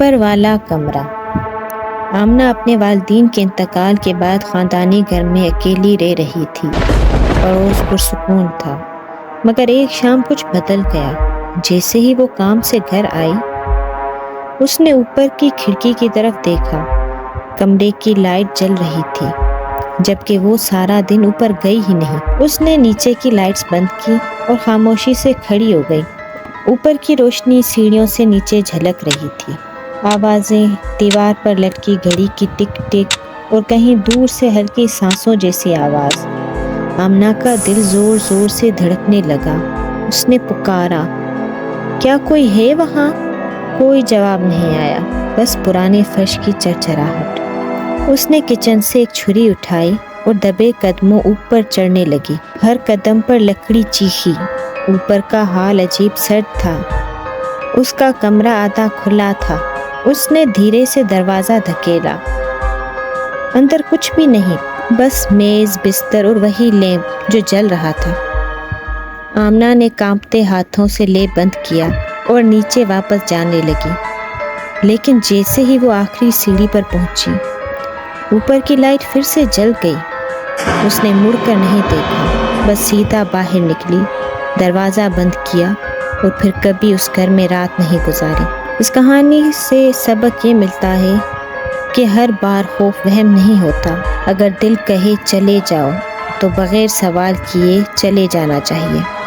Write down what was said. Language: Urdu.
اوپر والا کمرہ۔ آمنہ اپنے والدین کے انتقال کے بعد خاندانی گھر میں اکیلی رہ رہی تھی۔ پڑوس پرسکون تھا، مگر ایک شام کچھ بدل گیا۔ جیسے ہی وہ کام سے گھر آئی، اس نے اوپر کی کھڑکی کی طرف دیکھا۔ کمرے کی لائٹ جل رہی تھی، جبکہ وہ سارا دن اوپر گئی ہی نہیں۔ اس نے نیچے کی لائٹس بند کی اور خاموشی سے کھڑی ہو گئی۔ اوپر کی روشنی سیڑھیوں سے نیچے جھلک رہی تھی۔ آوازیں، دیوار پر لٹکی گھڑی کی ٹک ٹک اور کہیں دور سے ہلکی سانسوں جیسی آواز۔ آمنہ کا دل زور زور سے دھڑکنے لگا۔ اس نے پکارا، کیا کوئی ہے وہاں؟ کوئی جواب نہیں آیا، بس پرانے فرش کی چرچراہٹ۔ اس نے کچن سے ایک چھری اٹھائی اور دبے قدموں اوپر چڑھنے لگی۔ ہر قدم پر لکڑی چیخی۔ اوپر کا ہال عجیب سرد تھا۔ اس کا کمرہ آدھا کھلا تھا۔ اس نے دھیرے سے دروازہ دھکیلا۔ اندر کچھ بھی نہیں، بس میز، بستر اور وہی لیمپ جو جل رہا تھا۔ آمنہ نے کانپتے ہاتھوں سے لیمپ بند کیا اور نیچے واپس جانے لگی۔ لیکن جیسے ہی وہ آخری سیڑھی پر پہنچی، اوپر کی لائٹ پھر سے جل گئی۔ اس نے مڑ کر نہیں دیکھا، بس سیدھا باہر نکلی، دروازہ بند کیا اور پھر کبھی اس گھر میں رات نہیں گزاری۔ اس کہانی سے سبق یہ ملتا ہے کہ ہر بار خوف وہم نہیں ہوتا۔ اگر دل کہے چلے جاؤ تو بغیر سوال کیے چلے جانا چاہیے۔